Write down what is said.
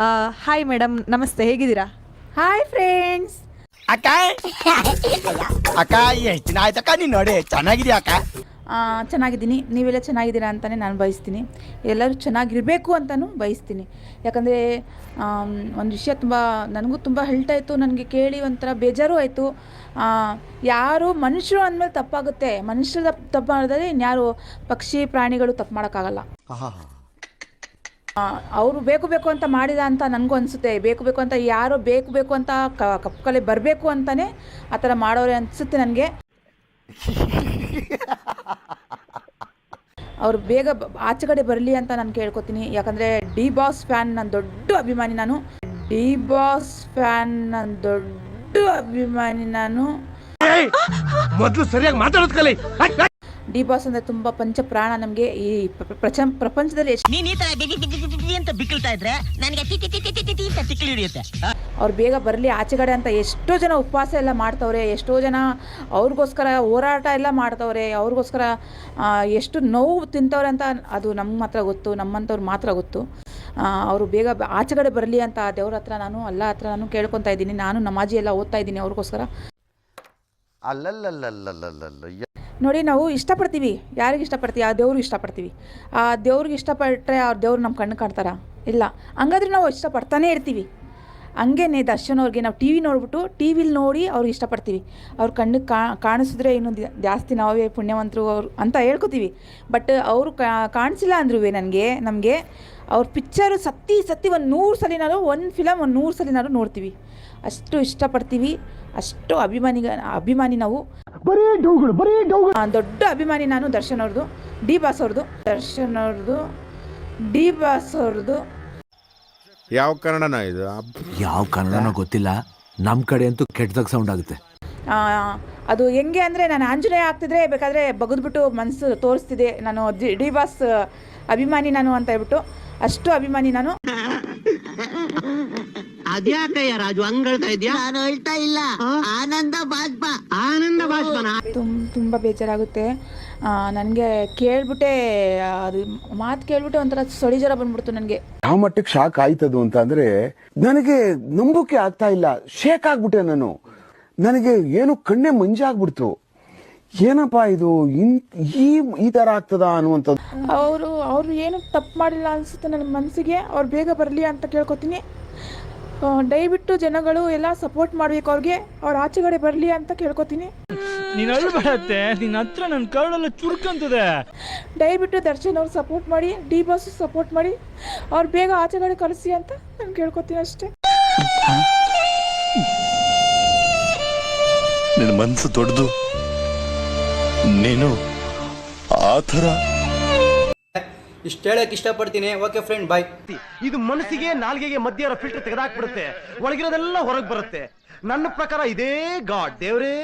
Hi madam, ನಮಸ್ತೆ, ಹೇಗಿದ್ದೀರಾ? Hi friends. ಅಕ್ಕ ಅಕ್ಕ ಎಷ್ಟು ದಿನ ಆಯ್ತಕ್ಕ ನೀನು ನೋಡಿ ಚೆನ್ನಾಗಿದ್ಯಾ ಅಕ್ಕ? ಚೆನ್ನಾಗಿದ್ದೀನಿ. ನೀವೆಲ್ಲ ಚೆನ್ನಾಗಿದ್ದೀರಾ ಅಂತಲೇ ನಾನು ಬಯಸ್ತೀನಿ. ಎಲ್ಲರೂ ಚೆನ್ನಾಗಿರಬೇಕು ಅಂತಲೂ ಬಯಸ್ತೀನಿ. ಯಾಕಂದರೆ ಒಂದು ವಿಷಯ ನನಗೂ ತುಂಬ ಆಯಿತು, ನನಗೆ ಕೇಳಿ ಒಂಥರ ಬೇಜಾರು ಆಯಿತು. ಯಾರು ಮನುಷ್ಯರು ಅಂದಮೇಲೆ ತಪ್ಪಾಗುತ್ತೆ. ಮನುಷ್ಯರು ತಪ್ಪು ಮಾಡಿದ್ರೆ ಇನ್ಯಾರು ಪಕ್ಷಿ ಪ್ರಾಣಿಗಳು ತಪ್ಪು ಮಾಡೋಕ್ಕಾಗಲ್ಲ. ಅವರು ಬೇಕು ಅಂತ ಮಾಡಿದ ಅಂತ ನನಗೂ ಅನಿಸುತ್ತೆ. ಬೇಕು ಅಂತ ಯಾರೋ ಬೇಕು ಅಂತ ಕಪ್ಪು ಕಲೆ ಬರಬೇಕು ಅಂತಲೇ ಆ ಥರ ಮಾಡೋರೆ ಅನಿಸುತ್ತೆ ನನಗೆ. ಅವರು ಬೇಗ ಆಚೆ ಕಡೆ ಬರಲಿ ಅಂತ ನಾನು ಕೇಳ್ಕೊತೀನಿ. ಯಾಕಂದರೆ ಡಿ ಬಾಸ್ ಫ್ಯಾನ್, ನನ್ನ ದೊಡ್ಡ ಅಭಿಮಾನಿ ನಾನು. ಡಿ ಬಾಸ್ ಫ್ಯಾನ್, ನನ್ನ ದೊಡ್ಡ ಅಭಿಮಾನಿ ನಾನು. ಮೊದಲು ಸರಿಯಾಗಿ ಮಾತಾಡೋದು ಕಲಿ. ಡಿ ಬಾಸ್ ಅಂದರೆ ತುಂಬ ಪಂಚ ಪ್ರಾಣ ನಮಗೆ. ಈ ಪ್ರಪಂಚದಲ್ಲಿ ಅವ್ರು ಬೇಗ ಬರಲಿ ಆಚೆಗಡೆ ಅಂತ ಎಷ್ಟೋ ಜನ ಉಪವಾಸ ಎಲ್ಲ ಮಾಡ್ತವ್ರೆ. ಎಷ್ಟೋ ಜನ ಅವ್ರಿಗೋಸ್ಕರ ಹೋರಾಟ ಎಲ್ಲ ಮಾಡ್ತವ್ರೆ. ಅವ್ರಿಗೋಸ್ಕರ ಎಷ್ಟು ನೋವು ತಿಂತವ್ರೆ ಅಂತ ಅದು ನಮ್ಗೆ ಮಾತ್ರ ಗೊತ್ತು, ನಮ್ಮಂಥವ್ರು ಮಾತ್ರ ಗೊತ್ತು. ಅವರು ಬೇಗ ಆಚೆಗಡೆ ಬರಲಿ ಅಂತ ದೇವ್ರ ಹತ್ರ ಅಲ್ಲ ಹತ್ರ ನಾನು ಕೇಳ್ಕೊತಾ ಇದ್ದೀನಿ. ನಾನು ನಮಾಜಿ ಎಲ್ಲ ಓದ್ತಾ ಇದ್ದೀನಿ ಅವ್ರಿಗೋಸ್ಕರ. ನೋಡಿ, ನಾವು ಇಷ್ಟಪಡ್ತೀವಿ. ಯಾರಿಗೆ ಇಷ್ಟಪಡ್ತೀವಿ? ಆ ದೇವ್ರಿಗೆ ಇಷ್ಟಪಡ್ತೀವಿ. ಆ ದೇವ್ರಿಗೆ ಇಷ್ಟಪಟ್ಟರೆ ಅವ್ರ ದೇವ್ರು ನಮ್ಮ ಕಣ್ಣು ಕಾಣ್ತಾರ? ಇಲ್ಲ. ಹಂಗಾದ್ರೆ ನಾವು ಇಷ್ಟಪಡ್ತಾನೇ ಇರ್ತೀವಿ. ಹಂಗೇನೆ ದರ್ಶನ್ ಅವ್ರಿಗೆ ನಾವು ಟಿ ವಿ ನೋಡ್ಬಿಟ್ಟು ಟಿ ವಿಲಿ ನೋಡಿ ಅವ್ರಿಗೆ ಇಷ್ಟಪಡ್ತೀವಿ. ಅವ್ರ ಕಣ್ಣಿಗೆ ಕಾಣಿಸಿದ್ರೆ ಇನ್ನೂ ಜಾಸ್ತಿ ನಾವೇ ಪುಣ್ಯವಂತರು ಅವರು ಅಂತ ಹೇಳ್ಕೊತೀವಿ. ಬಟ್ ಅವರು ಕಾಣಿಸಿಲ್ಲ ಅಂದ್ರೂ ನಮಗೆ ಅವ್ರ ಪಿಕ್ಚರು ಸತ್ತಿ ಒಂದು 100 ಸಲಿನಾರು, ಒಂದು ಫಿಲಮ್ ಒಂದು 100 ಸಲಿನಾರು ನೋಡ್ತೀವಿ. ಅಷ್ಟು ಇಷ್ಟಪಡ್ತೀವಿ. ಅಷ್ಟು ಅಭಿಮಾನಿ ನಾವು. ದೊಡ್ಡ ಅಭಿಮಾನಿ ನಾನು ದರ್ಶನ್ ಅವ್ರದ್ದು, ಡಿ ಬಾಸ್ ಅವ್ರದ್ದು. ದರ್ಶನ್ ಅವ್ರದ್ದು, ಡಿ ಬಾಸ್ ಅವ್ರದ್ದು. ಯಾವ ಕನ್ನಡನ ಇದು? ಯಾವ ಕನ್ನಡನೋ ಗೊತ್ತಿಲ್ಲ, ನಮ್ಮ ಕಡೆ ಅಂತೂ ಕೆಟ್ಟದಾಗ ಸೌಂಡ್ ಆಗುತ್ತೆ. ಅದು ಹೆಂಗೆ ಅಂದರೆ, ನಾನು ಆಂಜನೇಯ ಆಗ್ತಿದ್ರೆ ಬೇಕಾದರೆ ಬಗೆದ್ಬಿಟ್ಟು ಮನಸ್ಸು ತೋರಿಸ್ತಿದೆ ನಾನು ಡಿ ಬಾಸ್ ಅಭಿಮಾನಿ ನಾನು ಅಂತ ಹೇಳ್ಬಿಟ್ಟು. ಅಷ್ಟು ಅಭಿಮಾನಿ ನಾನು. ಅದ್ಯಾಕಯ್ಯ ರಾಜು ಹಂಗ್ ಹೇಳ್ತಾ ಇದ್ಯಾ? ನಾನು ಹೇಳ್ತಾ ಇಲ್ಲ, ಆನಂದ ಬಾಷ್ಪ. ತುಂಬ ಬೇಜಾರಾಗುತ್ತೆ ನನಗೆ. ಕೇಳ್ಬಿಟ್ಟೆ ಅದು ಮಾತು ಕೇಳ್ಬಿಟ್ಟೆ ಒಂಥರ ಸೊಳಿ ಜ್ವರ ಬಂದ್ಬಿಡ್ತು ನನಗೆ. ಯಾವ ಮಟ್ಟಕ್ಕೆ ಶಾಕ್ ಆಯ್ತದು ಅಂತ ಅಂದ್ರೆ, ನನಗೆ ನಂಬೋಕೆ ಆಗ್ತಾ ಇಲ್ಲ. ಶೇಕ್ ಆಗ್ಬಿಟ್ಟೆ ನಾನು. ನನಗೆ ಏನು ಕಣ್ಣೆ ಮಂಜಾಗ್ಬಿಡ್ತು. ಏನಪ್ಪಾ ಇದು, ಈ ತರ ಆಗ್ತದ ಅನ್ನುವಂಥದ್ದು. ಅವರು ಏನು ತಪ್ಪು ಮಾಡಿಲ್ಲ ಅನ್ಸುತ್ತೆ ನನ್ನ ಮನಸ್ಸಿಗೆ. ಅವ್ರು ಬೇಗ ಬರಲಿ ಅಂತ ಕೇಳ್ಕೊತೀನಿ. ದಯವಿಟ್ಟು ಜನಗಳು ಎಲ್ಲ ಸಪೋರ್ಟ್ ಮಾಡ್ಬೇಕು ಅವ್ರಿಗೆ. ಅವ್ರು ಆಚೆಗಡೆ ಬರಲಿ ಅಂತ ಕೇಳ್ಕೊತೀನಿ. ನೀನ್ ಅಳ್ಬೇಡತ್ತೆ, ನಿನ್ನ ಹತ್ರ ನನ್ನ ಕರಳೆಲ್ಲ ಚುರುಕಂತದೆ. ದಯವಿಟ್ಟು ದರ್ಶನ್ ಅವ್ರು ಸಪೋರ್ಟ್ ಮಾಡಿ, ಡಿ ಬಾಸ್ ಸಪೋರ್ಟ್ ಮಾಡಿ, ಅವ್ರು ಬೇಗ ಆಚೆಗಡೆ ಕಳಿಸಿ ಅಂತ ನಾನು ಕೇಳ್ಕೊತೀನಿ ಅಷ್ಟೇ. ನಿನ್ನ ಮನಸ್ಸು ದೊಡ್ಡದು, ನೀನು ಆ ಥರ. ಇಷ್ಟು ಹೇಳಕ್ ಇಷ್ಟಪಡ್ತೀನಿ. ಓಕೆ ಫ್ರೆಂಡ್, ಬಾಯ್. ಇದು ಮನಸ್ಸಿಗೆ ನಾಲ್ಗೆಗೆ ಮಧ್ಯ ಇರೋ ಫಿಲ್ಟರ್ ತೆಗೆದಾಕ್ಬಿಡುತ್ತೆ, ಒಳಗಿರೋದೆಲ್ಲ ಹೊರಗೆ ಬರುತ್ತೆ. ನನ್ನ ಪ್ರಕಾರ ಇದೇ ಗಾಡ್ ದೇವ್ರೇ.